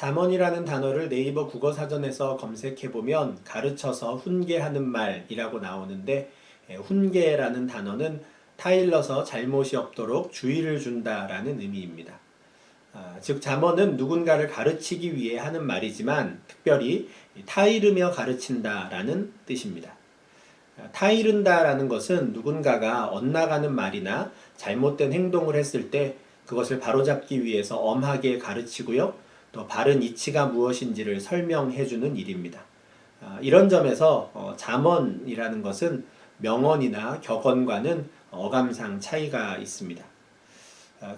잠언이라는 단어를 네이버 국어사전에서 검색해보면 가르쳐서 훈계하는 말이라고 나오는데, 훈계라는 단어는 타일러서 잘못이 없도록 주의를 준다라는 의미입니다. 즉 잠언은 누군가를 가르치기 위해 하는 말이지만 특별히 타이르며 가르친다라는 뜻입니다. 타이른다라는 것은 누군가가 엇나가는 말이나 잘못된 행동을 했을 때 그것을 바로잡기 위해서 엄하게 가르치고요. 또 바른 이치가 무엇인지를 설명해주는 일입니다. 이런 점에서 잠언이라는 것은 명언이나 격언과는 어감상 차이가 있습니다.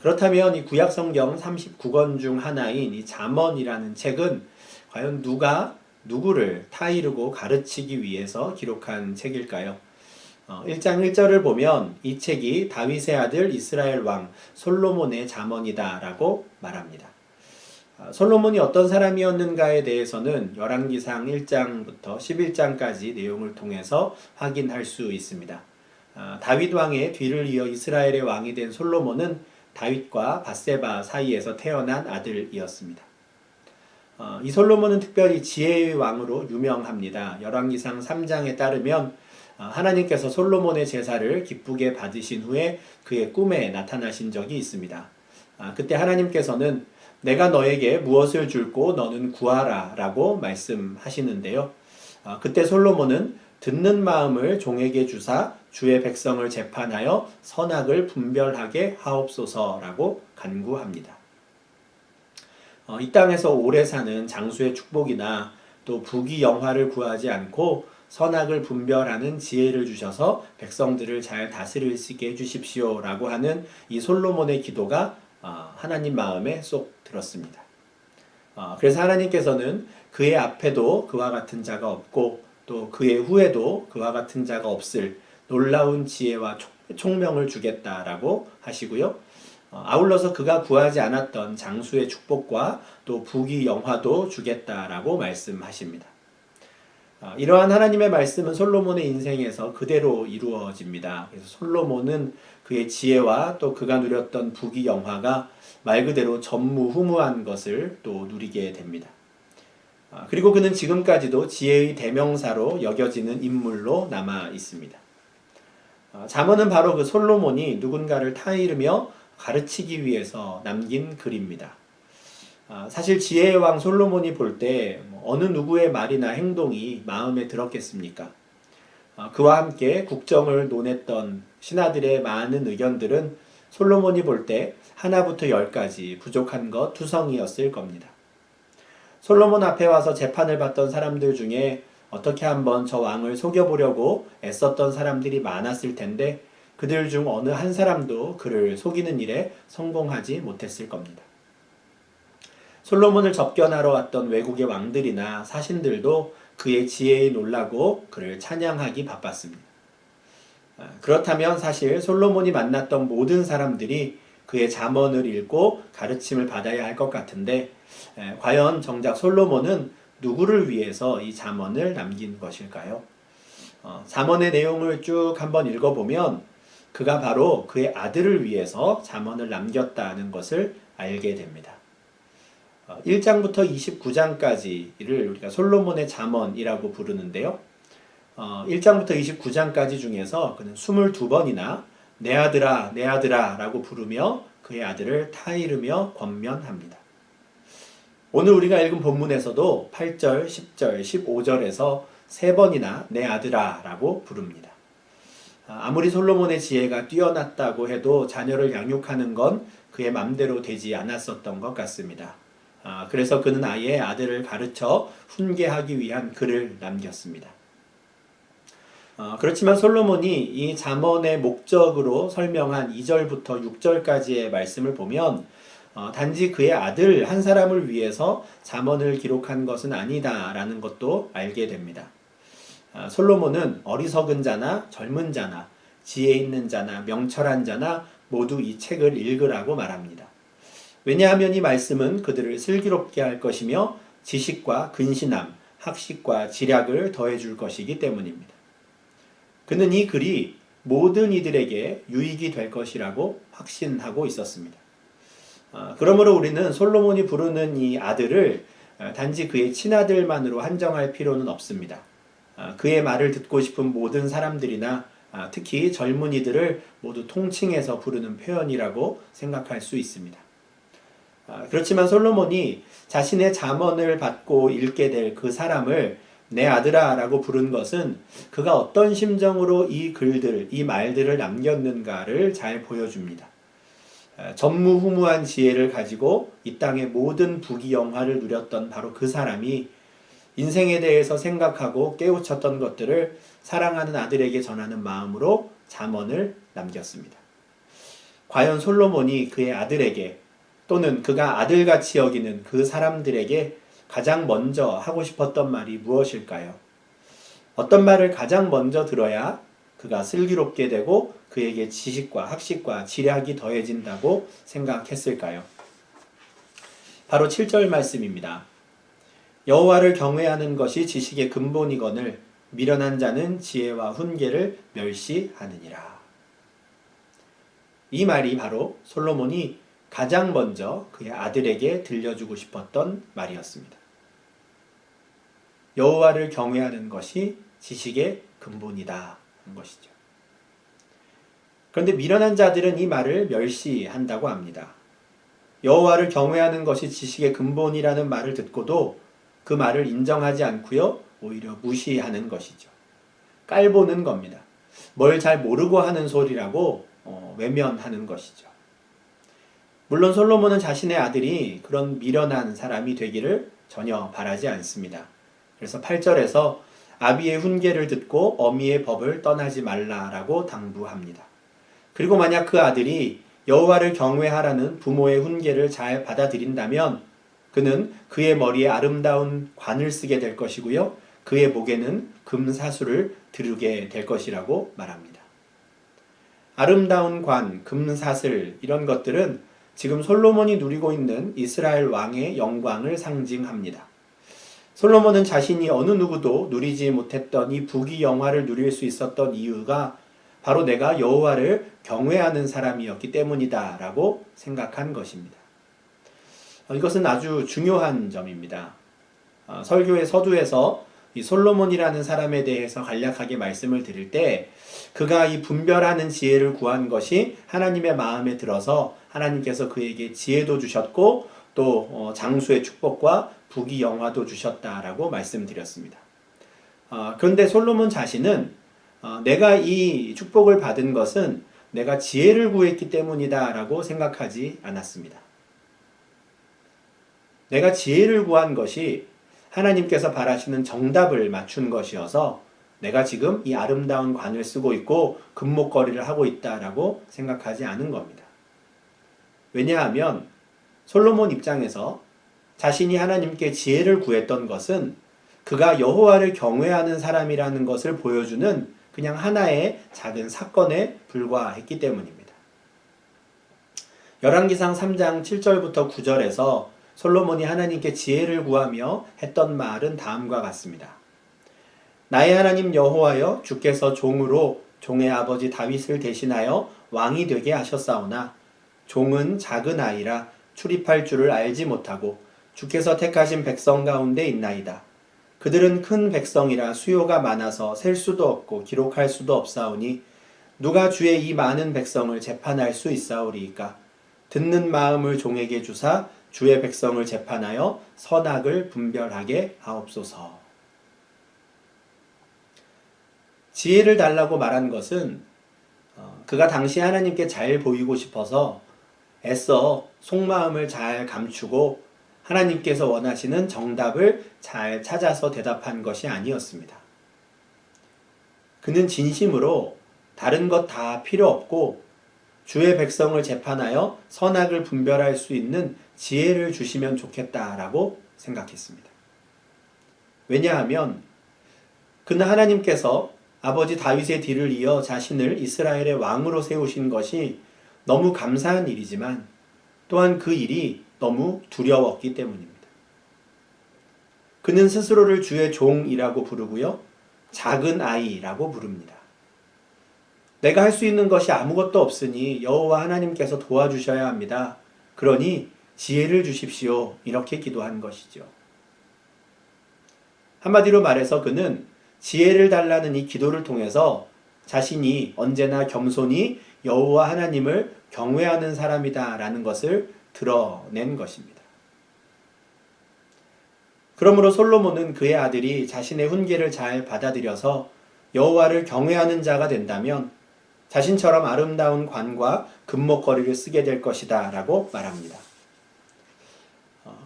그렇다면 이 구약성경 39권 중 하나인 이 잠언이라는 책은 과연 누가 누구를 타이르고 가르치기 위해서 기록한 책일까요? 1장 1절을 보면 이 책이 다윗의 아들 이스라엘 왕 솔로몬의 잠언이다 라고 말합니다. 솔로몬이 어떤 사람이었는가에 대해서는 열왕기상 1장부터 11장까지 내용을 통해서 확인할 수 있습니다. 다윗 왕의 뒤를 이어 이스라엘의 왕이 된 솔로몬은 다윗과 밧세바 사이에서 태어난 아들이었습니다. 이 솔로몬은 특별히 지혜의 왕으로 유명합니다. 열왕기상 3장에 따르면 하나님께서 솔로몬의 제사를 기쁘게 받으신 후에 그의 꿈에 나타나신 적이 있습니다. 그때 하나님께서는 내가 너에게 무엇을 줄고 너는 구하라 라고 말씀하시는데요. 그때 솔로몬은 듣는 마음을 종에게 주사 주의 백성을 재판하여 선악을 분별하게 하옵소서라고 간구합니다. 이 땅에서 오래 사는 장수의 축복이나 또 부귀영화를 구하지 않고 선악을 분별하는 지혜를 주셔서 백성들을 잘 다스릴 수 있게 해주십시오 라고 하는 이 솔로몬의 기도가 하나님 마음에 쏙 들었습니다. 그래서 하나님께서는 그의 앞에도 그와 같은 자가 없고 또 그의 후에도 그와 같은 자가 없을 놀라운 지혜와 총명을 주겠다라고 하시고요. 아울러서 그가 구하지 않았던 장수의 축복과 또 부귀영화도 주겠다라고 말씀하십니다. 이러한 하나님의 말씀은 솔로몬의 인생에서 그대로 이루어집니다. 그래서 솔로몬은 그의 지혜와 또 그가 누렸던 부귀영화가 말 그대로 전무후무한 것을 또 누리게 됩니다. 그리고 그는 지금까지도 지혜의 대명사로 여겨지는 인물로 남아 있습니다. 잠언은 바로 그 솔로몬이 누군가를 타이르며 가르치기 위해서 남긴 글입니다. 사실 지혜의 왕 솔로몬이 볼 때 어느 누구의 말이나 행동이 마음에 들었겠습니까? 그와 함께 국정을 논했던 신하들의 많은 의견들은 솔로몬이 볼 때 하나부터 열까지 부족한 것 투성이었을 겁니다. 솔로몬 앞에 와서 재판을 받던 사람들 중에 어떻게 한번 저 왕을 속여보려고 애썼던 사람들이 많았을 텐데 그들 중 어느 한 사람도 그를 속이는 일에 성공하지 못했을 겁니다. 솔로몬을 접견하러 왔던 외국의 왕들이나 사신들도 그의 지혜에 놀라고 그를 찬양하기 바빴습니다. 그렇다면 사실 솔로몬이 만났던 모든 사람들이 그의 잠언을 읽고 가르침을 받아야 할 것 같은데 과연 정작 솔로몬은 누구를 위해서 이 잠언을 남긴 것일까요? 잠언의 내용을 쭉 한번 읽어보면 그가 바로 그의 아들을 위해서 잠언을 남겼다는 것을 알게 됩니다. 1장부터 29장까지를 우리가 솔로몬의 잠언이라고 부르는데요. 1장부터 29장까지 중에서 그는 22번이나 내 아들아 내 아들아 라고 부르며 그의 아들을 타이르며 권면합니다. 오늘 우리가 읽은 본문에서도 8절, 10절, 15절에서 3번이나 내 아들아 라고 부릅니다. 아무리 솔로몬의 지혜가 뛰어났다고 해도 자녀를 양육하는 건 그의 맘대로 되지 않았었던 것 같습니다. 그래서 그는 아예 아들을 가르쳐 훈계하기 위한 글을 남겼습니다. 그렇지만 솔로몬이 이 잠언의 목적으로 설명한 2절부터 6절까지의 말씀을 보면 단지 그의 아들 한 사람을 위해서 잠언을 기록한 것은 아니다라는 것도 알게 됩니다. 솔로몬은 어리석은 자나 젊은 자나 지혜 있는 자나 명철한 자나 모두 이 책을 읽으라고 말합니다. 왜냐하면 이 말씀은 그들을 슬기롭게 할 것이며 지식과 근신함, 학식과 지략을 더해줄 것이기 때문입니다. 그는 이 글이 모든 이들에게 유익이 될 것이라고 확신하고 있었습니다. 그러므로 우리는 솔로몬이 부르는 이 아들을 단지 그의 친아들만으로 한정할 필요는 없습니다. 그의 말을 듣고 싶은 모든 사람들이나 특히 젊은이들을 모두 통칭해서 부르는 표현이라고 생각할 수 있습니다. 그렇지만 솔로몬이 자신의 잠언을 받고 읽게 될 그 사람을 내 아들아 라고 부른 것은 그가 어떤 심정으로 이 글들, 이 말들을 남겼는가를 잘 보여줍니다. 전무후무한 지혜를 가지고 이 땅의 모든 부귀영화를 누렸던 바로 그 사람이 인생에 대해서 생각하고 깨우쳤던 것들을 사랑하는 아들에게 전하는 마음으로 잠언을 남겼습니다. 과연 솔로몬이 그의 아들에게 또는 그가 아들같이 여기는 그 사람들에게 가장 먼저 하고 싶었던 말이 무엇일까요? 어떤 말을 가장 먼저 들어야 그가 슬기롭게 되고 그에게 지식과 학식과 지략이 더해진다고 생각했을까요? 바로 7절 말씀입니다. 여호와를 경외하는 것이 지식의 근본이거늘 미련한 자는 지혜와 훈계를 멸시하느니라. 이 말이 바로 솔로몬이 가장 먼저 그의 아들에게 들려주고 싶었던 말이었습니다. 여호와를 경외하는 것이 지식의 근본이다 하는 것이죠. 그런데 미련한 자들은 이 말을 멸시한다고 합니다. 여호와를 경외하는 것이 지식의 근본이라는 말을 듣고도 그 말을 인정하지 않고요, 오히려 무시하는 것이죠. 깔보는 겁니다. 뭘 잘 모르고 하는 소리라고 외면하는 것이죠. 물론 솔로몬은 자신의 아들이 그런 미련한 사람이 되기를 전혀 바라지 않습니다. 그래서 8절에서 아비의 훈계를 듣고 어미의 법을 떠나지 말라라고 당부합니다. 그리고 만약 그 아들이 여호와를 경외하라는 부모의 훈계를 잘 받아들인다면 그는 그의 머리에 아름다운 관을 쓰게 될 것이고요. 그의 목에는 금사슬을 두르게 될 것이라고 말합니다. 아름다운 관, 금사슬 이런 것들은 지금 솔로몬이 누리고 있는 이스라엘 왕의 영광을 상징합니다. 솔로몬은 자신이 어느 누구도 누리지 못했던 이 부귀영화를 누릴 수 있었던 이유가 바로 내가 여호와를 경외하는 사람이었기 때문이다 라고 생각한 것입니다. 이것은 아주 중요한 점입니다. 설교의 서두에서 이 솔로몬이라는 사람에 대해서 간략하게 말씀을 드릴 때 그가 이 분별하는 지혜를 구한 것이 하나님의 마음에 들어서 하나님께서 그에게 지혜도 주셨고 또 장수의 축복과 부귀영화도 주셨다라고 말씀드렸습니다. 그런데 솔로몬 자신은 내가 이 축복을 받은 것은 내가 지혜를 구했기 때문이다 라고 생각하지 않았습니다. 내가 지혜를 구한 것이 하나님께서 바라시는 정답을 맞춘 것이어서 내가 지금 이 아름다운 관을 쓰고 있고 금목걸이를 하고 있다라고 생각하지 않은 겁니다. 왜냐하면 솔로몬 입장에서 자신이 하나님께 지혜를 구했던 것은 그가 여호와를 경외하는 사람이라는 것을 보여주는 그냥 하나의 작은 사건에 불과했기 때문입니다. 열왕기상 3장 7절부터 9절에서 솔로몬이 하나님께 지혜를 구하며 했던 말은 다음과 같습니다. 나의 하나님 여호와여 주께서 종으로 종의 아버지 다윗을 대신하여 왕이 되게 하셨사오나 종은 작은 아이라 출입할 줄을 알지 못하고 주께서 택하신 백성 가운데 있나이다. 그들은 큰 백성이라 수요가 많아서 셀 수도 없고 기록할 수도 없사오니 누가 주의 이 많은 백성을 재판할 수 있사오리이까. 듣는 마음을 종에게 주사 주의 백성을 재판하여 선악을 분별하게 하옵소서. 지혜를 달라고 말한 것은 그가 당시 하나님께 잘 보이고 싶어서 애써 속마음을 잘 감추고 하나님께서 원하시는 정답을 잘 찾아서 대답한 것이 아니었습니다. 그는 진심으로 다른 것 다 필요 없고 주의 백성을 재판하여 선악을 분별할 수 있는 지혜를 주시면 좋겠다라고 생각했습니다. 왜냐하면 그는 하나님께서 아버지 다윗의 뒤를 이어 자신을 이스라엘의 왕으로 세우신 것이 너무 감사한 일이지만 또한 그 일이 너무 두려웠기 때문입니다. 그는 스스로를 주의 종이라고 부르고요. 작은 아이라고 부릅니다. 내가 할 수 있는 것이 아무것도 없으니 여호와 하나님께서 도와주셔야 합니다. 그러니 지혜를 주십시오. 이렇게 기도한 것이죠. 한마디로 말해서 그는 지혜를 달라는 이 기도를 통해서 자신이 언제나 겸손히 여호와 하나님을 경외하는 사람이다라는 것을 드러낸 것입니다. 그러므로 솔로몬은 그의 아들이 자신의 훈계를 잘 받아들여서 여호와를 경외하는 자가 된다면 자신처럼 아름다운 관과 금목걸이를 쓰게 될 것이다 라고 말합니다.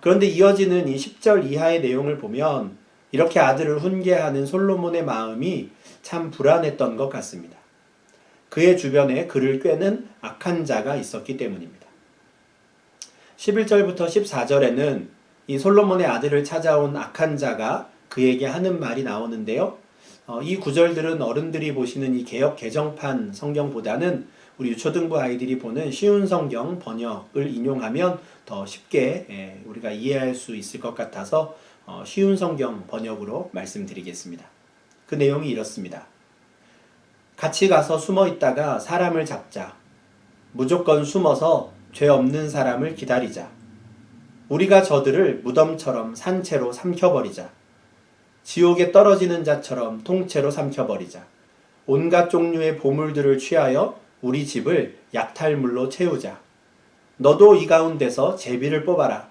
그런데 이어지는 이 10절 이하의 내용을 보면 이렇게 아들을 훈계하는 솔로몬의 마음이 참 불안했던 것 같습니다. 그의 주변에 그를 꾀는 악한 자가 있었기 때문입니다. 11절부터 14절에는 이 솔로몬의 아들을 찾아온 악한 자가 그에게 하는 말이 나오는데요. 이 구절들은 어른들이 보시는 이 개역 개정판 성경보다는 우리 유초등부 아이들이 보는 쉬운 성경 번역을 인용하면 더 쉽게 우리가 이해할 수 있을 것 같아서 쉬운 성경 번역으로 말씀드리겠습니다. 그 내용이 이렇습니다. 같이 가서 숨어 있다가 사람을 잡자. 무조건 숨어서 죄 없는 사람을 기다리자. 우리가 저들을 무덤처럼 산채로 삼켜버리자. 지옥에 떨어지는 자처럼 통째로 삼켜버리자. 온갖 종류의 보물들을 취하여 우리 집을 약탈물로 채우자. 너도 이 가운데서 제비를 뽑아라.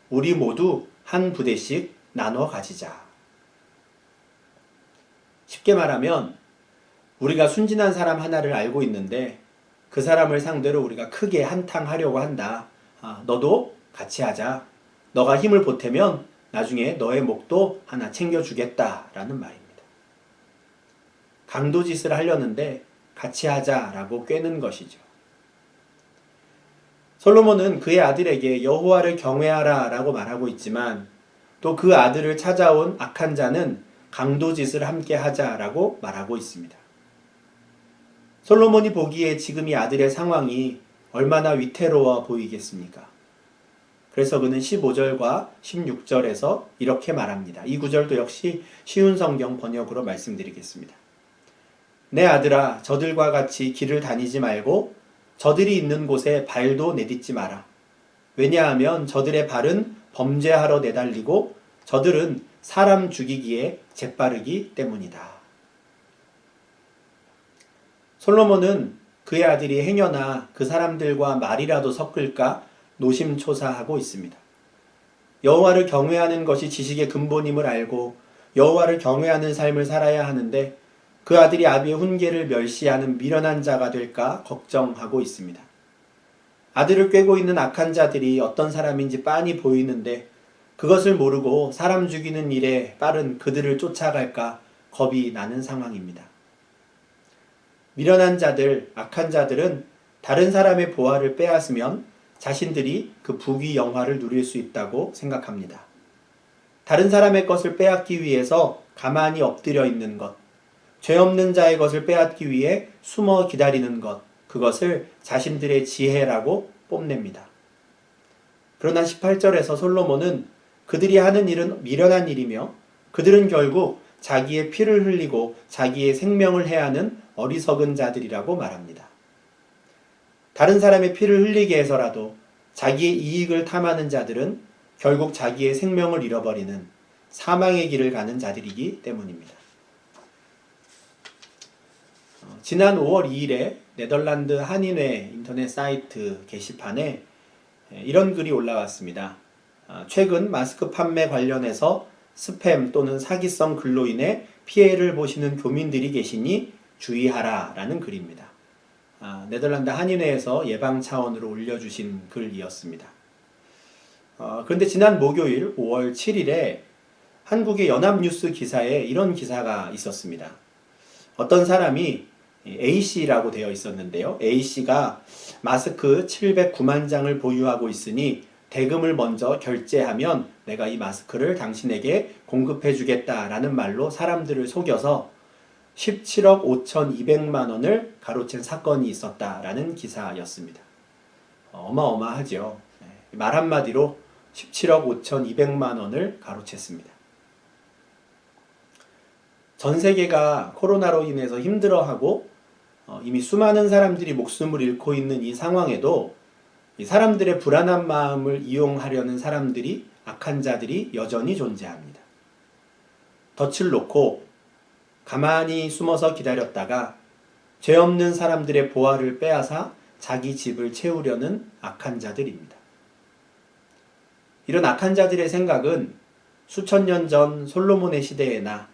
우리 모두 한 부대씩 나눠 가지자. 쉽게 말하면 우리가 순진한 사람 하나를 알고 있는데 그 사람을 상대로 우리가 크게 한탕하려고 한다. 너도 같이 하자. 너가 힘을 보태면 나중에 너의 목도 하나 챙겨주겠다라는 말입니다. 강도짓을 하려는데 같이 하자라고 꾀는 것이죠. 솔로몬은 그의 아들에게 여호와를 경외하라 라고 말하고 있지만 또 그 아들을 찾아온 악한 자는 강도짓을 함께 하자라고 말하고 있습니다. 솔로몬이 보기에 지금 이 아들의 상황이 얼마나 위태로워 보이겠습니까? 그래서 그는 15절과 16절에서 이렇게 말합니다. 이 구절도 역시 쉬운 성경 번역으로 말씀드리겠습니다. 내 아들아, 저들과 같이 길을 다니지 말고 저들이 있는 곳에 발도 내딛지 마라. 왜냐하면 저들의 발은 범죄하러 내달리고 저들은 사람 죽이기에 재빠르기 때문이다. 솔로몬은 그의 아들이 행여나 그 사람들과 말이라도 섞을까 노심초사하고 있습니다. 여호와를 경외하는 것이 지식의 근본임을 알고 여호와를 경외하는 삶을 살아야 하는데 그 아들이 아비의 훈계를 멸시하는 미련한 자가 될까 걱정하고 있습니다. 아들을 꾀고 있는 악한 자들이 어떤 사람인지 빤히 보이는데 그것을 모르고 사람 죽이는 일에 빠른 그들을 쫓아갈까 겁이 나는 상황입니다. 미련한 자들, 악한 자들은 다른 사람의 보화를 빼앗으면 자신들이 그 부귀 영화를 누릴 수 있다고 생각합니다. 다른 사람의 것을 빼앗기 위해서 가만히 엎드려 있는 것, 죄 없는 자의 것을 빼앗기 위해 숨어 기다리는 것, 그것을 자신들의 지혜라고 뽐냅니다. 그러나 18절에서 솔로몬은 그들이 하는 일은 미련한 일이며 그들은 결국 자기의 피를 흘리고 자기의 생명을 해하는 어리석은 자들이라고 말합니다. 다른 사람의 피를 흘리게 해서라도 자기의 이익을 탐하는 자들은 결국 자기의 생명을 잃어버리는 사망의 길을 가는 자들이기 때문입니다. 지난 5월 2일에 네덜란드 한인회 인터넷 사이트 게시판에 이런 글이 올라왔습니다. 최근 마스크 판매 관련해서 스팸 또는 사기성 글로 인해 피해를 보시는 교민들이 계시니 주의하라 라는 글입니다. 네덜란드 한인회에서 예방 차원으로 올려주신 글이었습니다. 그런데 지난 목요일 5월 7일에 한국의 연합뉴스 기사에 이런 기사가 있었습니다. 어떤 사람이 A씨라고 되어 있었는데요. A씨가 마스크 709만 장을 보유하고 있으니 대금을 먼저 결제하면 내가 이 마스크를 당신에게 공급해 주겠다라는 말로 사람들을 속여서 17억 5,200만 원을 가로챈 사건이 있었다라는 기사였습니다. 어마어마하죠. 말 한마디로 17억 5,200만 원을 가로챘습니다. 전 세계가 코로나로 인해서 힘들어하고 이미 수많은 사람들이 목숨을 잃고 있는 이 상황에도 이 사람들의 불안한 마음을 이용하려는 사람들이, 악한 자들이 여전히 존재합니다. 덫을 놓고 가만히 숨어서 기다렸다가 죄 없는 사람들의 보화를 빼앗아 자기 집을 채우려는 악한 자들입니다. 이런 악한 자들의 생각은 수천 년 전 솔로몬의 시대에나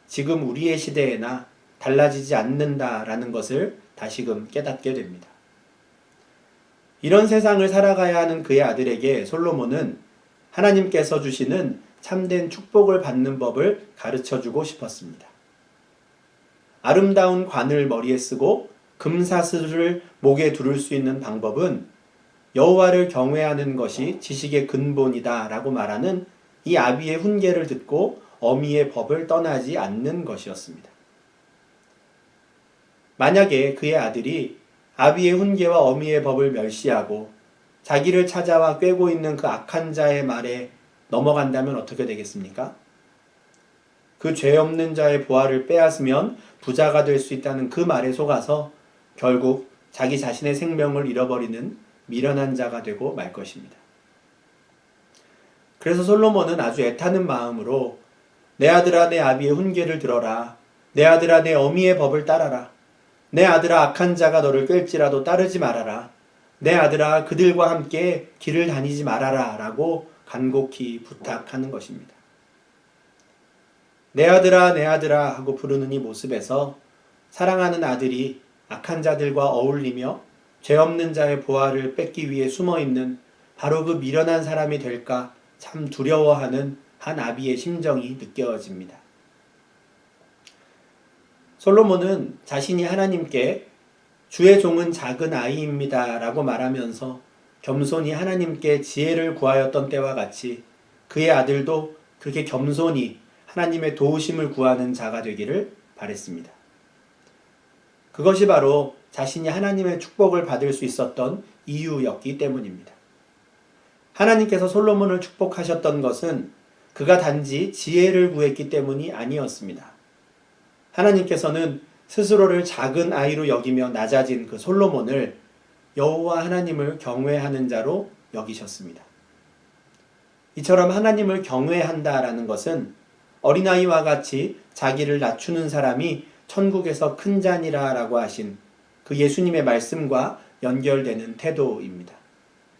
지금 우리의 시대에나 달라지지 않는다라는 것을 다시금 깨닫게 됩니다. 이런 세상을 살아가야 하는 그의 아들에게 솔로몬은 하나님께서 주시는 참된 축복을 받는 법을 가르쳐주고 싶었습니다. 아름다운 관을 머리에 쓰고 금사슬을 목에 두를 수 있는 방법은 여호와를 경외하는 것이 지식의 근본이다 라고 말하는 이 아비의 훈계를 듣고 어미의 법을 떠나지 않는 것이었습니다. 만약에 그의 아들이 아비의 훈계와 어미의 법을 멸시하고 자기를 찾아와 꿰고 있는 그 악한 자의 말에 넘어간다면 어떻게 되겠습니까? 그 죄 없는 자의 보화를 빼앗으면 부자가 될 수 있다는 그 말에 속아서 결국 자기 자신의 생명을 잃어버리는 미련한 자가 되고 말 것입니다. 그래서 솔로몬은 아주 애타는 마음으로 내 아들아 내 아비의 훈계를 들어라. 내 아들아 내 어미의 법을 따라라. 내 아들아 악한 자가 너를 꿰을지라도 따르지 말아라. 내 아들아 그들과 함께 길을 다니지 말아라 라고 간곡히 부탁하는 것입니다. 내 아들아 하고 부르는 이 모습에서 사랑하는 아들이 악한 자들과 어울리며 죄 없는 자의 보화를 뺏기 위해 숨어있는 바로 그 미련한 사람이 될까 참 두려워하는 한 아비의 심정이 느껴집니다. 솔로몬은 자신이 하나님께 주의 종은 작은 아이입니다 라고 말하면서 겸손히 하나님께 지혜를 구하였던 때와 같이 그의 아들도 그렇게 겸손히 하나님의 도우심을 구하는 자가 되기를 바랬습니다. 그것이 바로 자신이 하나님의 축복을 받을 수 있었던 이유였기 때문입니다. 하나님께서 솔로몬을 축복하셨던 것은 그가 단지 지혜를 구했기 때문이 아니었습니다. 하나님께서는 스스로를 작은 아이로 여기며 낮아진 그 솔로몬을 여호와 하나님을 경외하는 자로 여기셨습니다. 이처럼 하나님을 경외한다라는 것은 어린아이와 같이 자기를 낮추는 사람이 천국에서 큰 자니라 라고 하신 그 예수님의 말씀과 연결되는 태도입니다.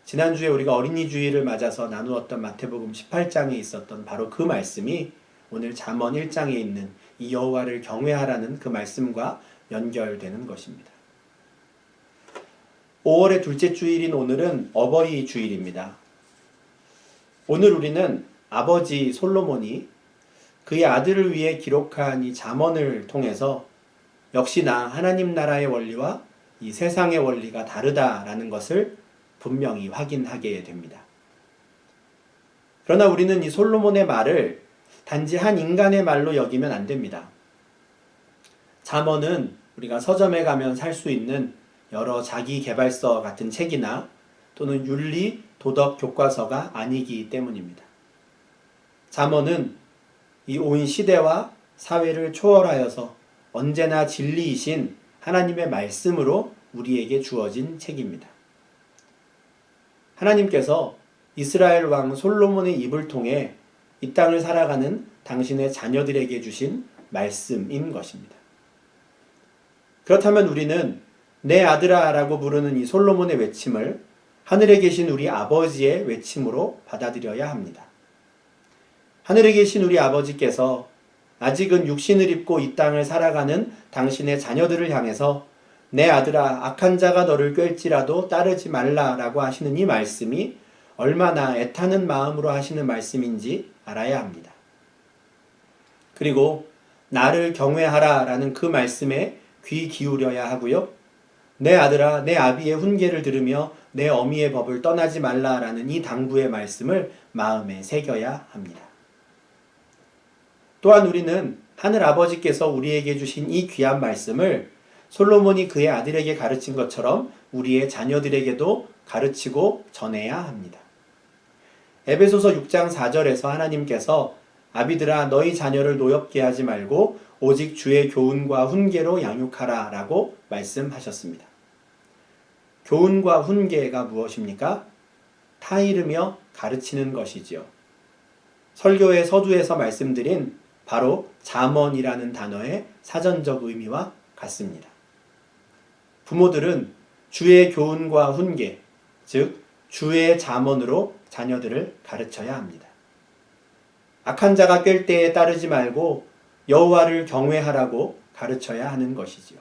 지난주에 우리가 어린이 주일을 맞아서 나누었던 마태복음 18장에 있었던 바로 그 말씀이 오늘 잠언 1장에 있는 이 여호와를 경외하라는 그 말씀과 연결되는 것입니다. 5월의 둘째 주일인 오늘은 어버이 주일입니다. 오늘 우리는 아버지 솔로몬이 그의 아들을 위해 기록한 이 잠언을 통해서 역시나 하나님 나라의 원리와 이 세상의 원리가 다르다라는 것을 분명히 확인하게 됩니다. 그러나 우리는 이 솔로몬의 말을 단지 한 인간의 말로 여기면 안 됩니다. 잠언은 우리가 서점에 가면 살 수 있는 여러 자기계발서 같은 책이나 또는 윤리, 도덕 교과서가 아니기 때문입니다. 잠언은 이 온 시대와 사회를 초월하여서 언제나 진리이신 하나님의 말씀으로 우리에게 주어진 책입니다. 하나님께서 이스라엘 왕 솔로몬의 입을 통해 이 땅을 살아가는 당신의 자녀들에게 주신 말씀인 것입니다. 그렇다면 우리는 내 아들아 라고 부르는 이 솔로몬의 외침을 하늘에 계신 우리 아버지의 외침으로 받아들여야 합니다. 하늘에 계신 우리 아버지께서 아직은 육신을 입고 이 땅을 살아가는 당신의 자녀들을 향해서 내 아들아 악한 자가 너를 꿰을지라도 따르지 말라라고 하시는 이 말씀이 얼마나 애타는 마음으로 하시는 말씀인지 알아야 합니다. 그리고 나를 경외하라 라는 그 말씀에 귀 기울여야 하고요. 내 아들아 내 아비의 훈계를 들으며 내 어미의 법을 떠나지 말라라는 이 당부의 말씀을 마음에 새겨야 합니다. 또한 우리는 하늘 아버지께서 우리에게 주신 이 귀한 말씀을 솔로몬이 그의 아들에게 가르친 것처럼 우리의 자녀들에게도 가르치고 전해야 합니다. 에베소서 6장 4절에서 하나님께서 아비들아 너희 자녀를 노엽게 하지 말고 오직 주의 교훈과 훈계로 양육하라 라고 말씀하셨습니다. 교훈과 훈계가 무엇입니까? 타이르며 가르치는 것이지요. 설교의 서두에서 말씀드린 바로 잠언이라는 단어의 사전적 의미와 같습니다. 부모들은 주의 교훈과 훈계, 즉 주의 잠언으로 자녀들을 가르쳐야 합니다. 악한 자가 꾀를 때에 따르지 말고 여호와를 경외하라고 가르쳐야 하는 것이지요.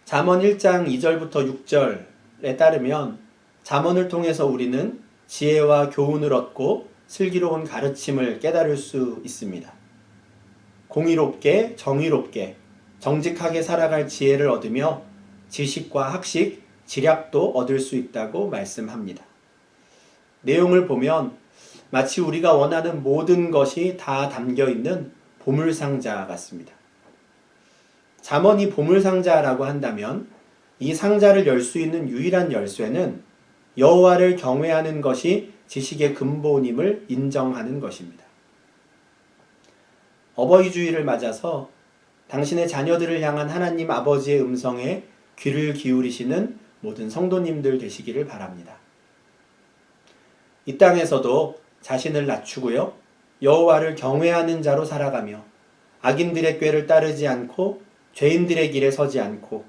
잠언 1장 2절부터 6절에 따르면 잠언을 통해서 우리는 지혜와 교훈을 얻고 슬기로운 가르침을 깨달을 수 있습니다. 공의롭게, 정의롭게, 정직하게 살아갈 지혜를 얻으며 지식과 학식, 지략도 얻을 수 있다고 말씀합니다. 내용을 보면 마치 우리가 원하는 모든 것이 다 담겨 있는 보물상자 같습니다. 잠언이 보물상자라고 한다면 이 상자를 열 수 있는 유일한 열쇠는 여호와를 경외하는 것이 지식의 근본임을 인정하는 것입니다. 어버이 주일을 맞아서 당신의 자녀들을 향한 하나님 아버지의 음성에 귀를 기울이시는 모든 성도님들 되시기를 바랍니다. 이 땅에서도 자신을 낮추고요, 여호와를 경외하는 자로 살아가며 악인들의 꾀를 따르지 않고 죄인들의 길에 서지 않고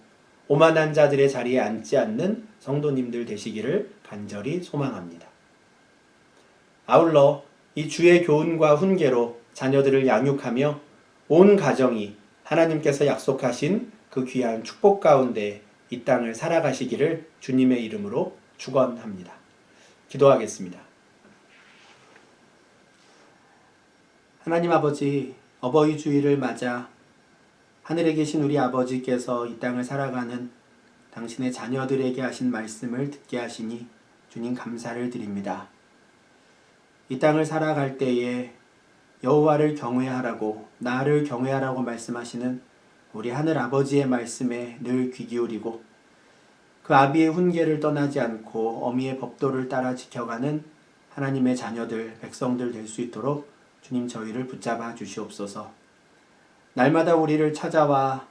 오만한 자들의 자리에 앉지 않는 성도님들 되시기를 간절히 소망합니다. 아울러 이 주의 교훈과 훈계로 자녀들을 양육하며 온 가정이 하나님께서 약속하신 그 귀한 축복 가운데 이 땅을 살아가시기를 주님의 이름으로 축원합니다. 기도하겠습니다. 하나님 아버지, 어버이 주일을 맞아 하늘에 계신 우리 아버지께서 이 땅을 살아가는 당신의 자녀들에게 하신 말씀을 듣게 하시니 주님 감사를 드립니다. 이 땅을 살아갈 때에 여호와를 경외하라고, 나를 경외하라고 말씀하시는 우리 하늘 아버지의 말씀에 늘 귀 기울이고 그 아비의 훈계를 떠나지 않고 어미의 법도를 따라 지켜가는 하나님의 자녀들, 백성들 될 수 있도록 주님 저희를 붙잡아 주시옵소서. 날마다 우리를 찾아와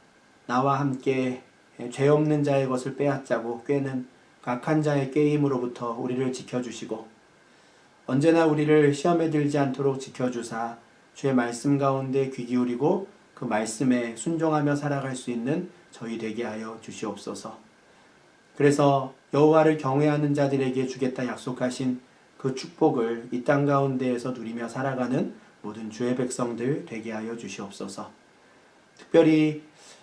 나와 함께 죄 없는 자의 것을 빼앗자고 꾀는 악한 자의 꾀임으로부터 우리를 지켜주시고 언제나 우리를 시험에 들지 않도록 지켜주사 주의 말씀 가운데 귀 기울이고 그 말씀에 순종하며 살아갈 수 있는 저희 되게 하여 주시옵소서. 그래서 여호와를 경외하는 자들에게 주겠다 약속하신 그 축복을 이 땅 가운데에서 누리며 살아가는 모든 주의 백성들 되게 하여 주시옵소서. 특별히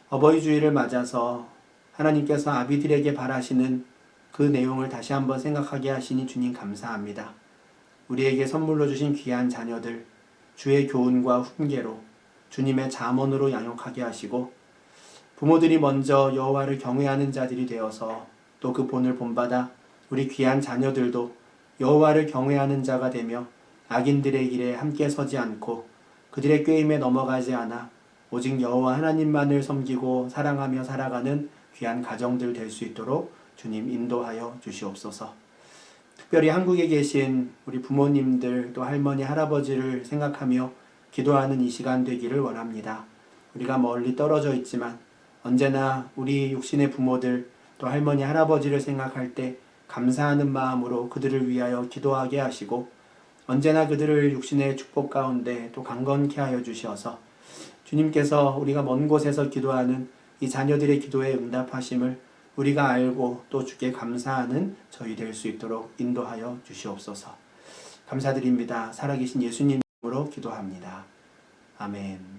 어버이 주일을 맞아서 하나님께서 아비들에게 바라시는 그 내용을 다시 한번 생각하게 하시니 주님 감사합니다. 우리에게 선물로 주신 귀한 자녀들 주의 교훈과 훈계로 주님의 잠언으로 양육하게 하시고 부모들이 먼저 여호와를 경외하는 자들이 되어서 또 그 본을 본받아 우리 귀한 자녀들도 여호와를 경외하는 자가 되며 악인들의 길에 함께 서지 않고 그들의 꾀임에 넘어가지 않아 오직 여호와 하나님만을 섬기고 사랑하며 살아가는 귀한 가정들 될 수 있도록 주님 인도하여 주시옵소서. 특별히 한국에 계신 우리 부모님들 또 할머니 할아버지를 생각하며 기도하는 이 시간 되기를 원합니다. 우리가 멀리 떨어져 있지만 언제나 우리 육신의 부모들 또 할머니 할아버지를 생각할 때 감사하는 마음으로 그들을 위하여 기도하게 하시고 언제나 그들을 육신의 축복 가운데 또 강건케 하여 주셔서 주님께서 우리가 먼 곳에서 기도하는 이 자녀들의 기도에 응답하심을 우리가 알고 또 주께 감사하는 저희 될 수 있도록 인도하여 주시옵소서. 감사드립니다. 살아계신 예수님 이름으로 기도합니다. 아멘.